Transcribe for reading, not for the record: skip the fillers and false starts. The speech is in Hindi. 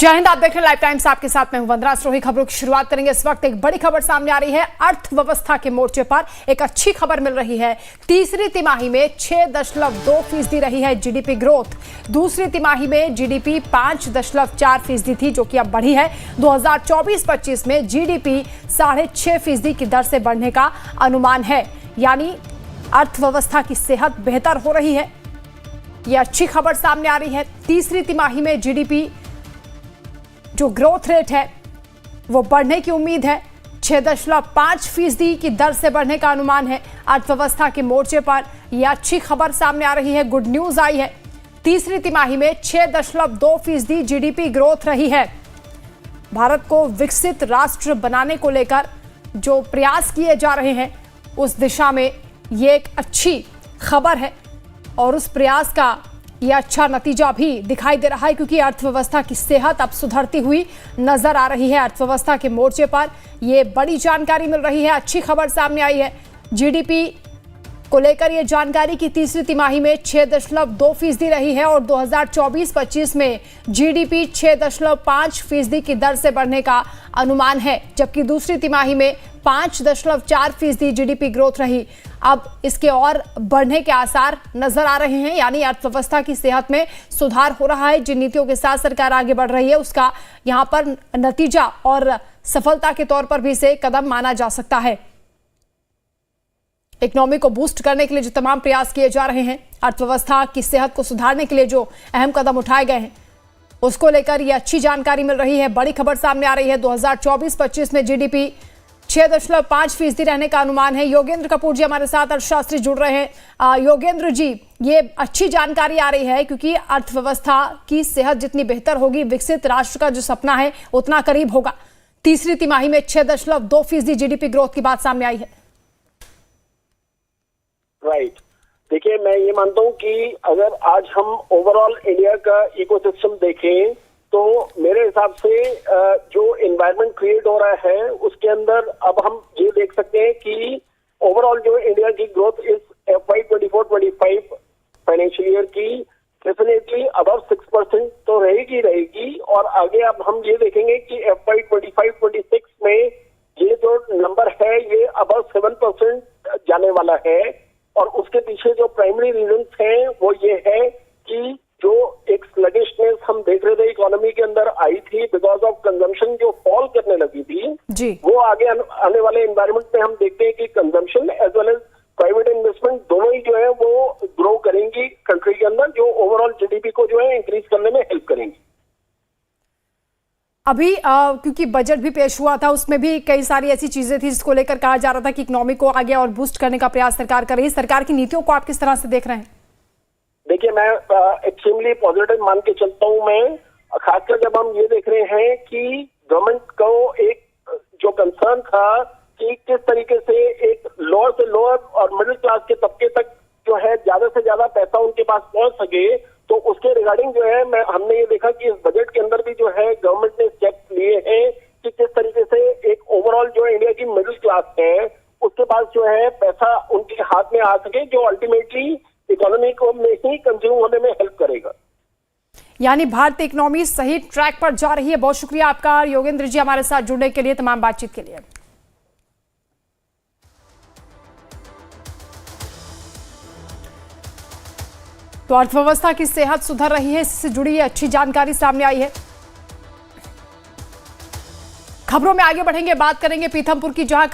जय हिंद। आप देख रहे हैं लाइव टाइम्स, आपके साथ मैं हूं वंदना सरोही। खबरों की शुरुआत करेंगे। इस वक्त एक बड़ी खबर सामने आ रही है। अर्थव्यवस्था के मोर्चे पर एक अच्छी खबर मिल रही है। तीसरी तिमाही में 6.2% रही है जीडीपी ग्रोथ। दूसरी तिमाही में जीडीपी 5.4% थी, जो कि अब बढ़ी है। 2024-25 में जीडीपी 6.5% की दर से बढ़ने का अनुमान है। यानी अर्थव्यवस्था की सेहत बेहतर हो रही है। यह अच्छी खबर सामने आ रही है। तीसरी तिमाही में जीडीपी जो ग्रोथ रेट है वो बढ़ने की उम्मीद है। 6.5% की दर से बढ़ने का अनुमान है। अर्थव्यवस्था के मोर्चे पर यह अच्छी खबर सामने आ रही है। गुड न्यूज आई है। तीसरी तिमाही में 6.2% जीडीपी ग्रोथ रही है। भारत को विकसित राष्ट्र बनाने को लेकर जो प्रयास किए जा रहे हैं, उस दिशा में ये एक अच्छी खबर है और उस प्रयास का यह अच्छा नतीजा भी दिखाई दे रहा है, क्योंकि अर्थव्यवस्था की सेहत अब सुधरती हुई नजर आ रही है। अर्थव्यवस्था के मोर्चे पर यह बड़ी जानकारी मिल रही है। अच्छी खबर सामने आई है। जीडीपी को लेकर यह जानकारी की तीसरी तिमाही में 6.2% रही है और 2024-25 में जीडीपी 6.5% की दर से बढ़ने का अनुमान है, जबकि दूसरी तिमाही में 5.4% जीडीपी ग्रोथ रही। अब इसके और बढ़ने के आसार नजर आ रहे हैं। यानी अर्थव्यवस्था की सेहत में सुधार हो रहा है। जिन नीतियों के साथ सरकार आगे बढ़ रही है, उसका यहां पर नतीजा और सफलता के तौर पर भी इसे कदम माना जा सकता है। इकोनॉमी को बूस्ट करने के लिए जो तमाम प्रयास किए जा रहे हैं, अर्थव्यवस्था की सेहत को सुधारने के लिए जो अहम कदम उठाए गए हैं, उसको लेकर यह अच्छी जानकारी मिल रही है। बड़ी खबर सामने आ रही है। 2024-25 में जीडीपी 6.5% रहने का अनुमान है। योगेंद्र कपूर जी हमारे साथ अर्थशास्त्री जुड़ रहे हैं। योगेंद्र जी, ये अच्छी जानकारी आ रही है, क्योंकि अर्थव्यवस्था की सेहत जितनी बेहतर होगी, विकसित राष्ट्र का जो सपना है उतना करीब होगा। तीसरी तिमाही में 6.2% जीडीपी ग्रोथ की बात सामने आई है। राइट। देखिए, मैं ये मानता हूँ कि अगर आज हम ओवरऑल इंडिया का इकोसिस्टम देखें तो मेरे हिसाब से जो एनवायरनमेंट क्रिएट हो रहा है उसके अंदर अब हम ये देख सकते हैं कि ओवरऑल जो इंडिया की ग्रोथ इस FY 24-25 फाइनेंशियल ईयर की डेफिनेटली अबव 6% तो रहेगी। और आगे अब हम ये देखेंगे कि FY 25-26 में ये जो नंबर है ये अबव 7% जाने वाला है। और उसके पीछे जो प्राइमरी रीजंस हैं वो ये है कि जो एक स्लगिशनेस हम देख रहे थे इकोनॉमी के अंदर आई थी बिकॉज ऑफ कंजम्पशन जो फॉल करने लगी थी जी, वो आगे आने वाले एनवायरनमेंट में हम देखते हैं कि consumption as well as private investment दोनों ही जो है वो ग्रो करेंगी कंट्री के अंदर, जो ओवरऑल जीडीपी को जो है इंक्रीज करने में हेल्प करेंगी। अभी क्योंकि बजट भी पेश हुआ था, उसमें भी कई सारी ऐसी चीजें थी जिसको लेकर कहा जा रहा था कि इकोनॉमी को आगे और बूस्ट करने का प्रयास सरकार कर रही है। सरकार की नीतियों को आप किस तरह से देख रहे हैं? देखिए, मैं एक्सट्रीमली पॉजिटिव मान के चलता हूं। मैं खासकर जब हम ये देख रहे हैं कि गवर्नमेंट को एक जो कंसर्न था कि किस तरीके से एक लोअर से लोअर और मिडिल क्लास के तबके तक जो है ज्यादा से ज्यादा पैसा उनके पास पहुंच सके, तो उसके रिगार्डिंग जो है हमने ये देखा कि इस बजट के अंदर भी जो है गवर्नमेंट ने स्टेप्स लिए हैं कि किस तरीके से एक ओवरऑल जो इंडिया की मिडिल क्लास है उसके पास जो है पैसा उनके हाथ में आ सके, जो अल्टीमेटली इकोनॉमी को में ही कंज्यूम होने में हेल्प करेगा। यानी भारतीय इकोनॉमी सही ट्रैक पर जा रही है। बहुत शुक्रिया आपका योगेंद्र जी हमारे साथ जुड़ने के लिए, तमाम बातचीत के लिए। तो अर्थव्यवस्था की सेहत सुधर रही है, इससे जुड़ी अच्छी जानकारी सामने आई है। खबरों में आगे बढ़ेंगे, बात करेंगे पीथमपुर की, जहां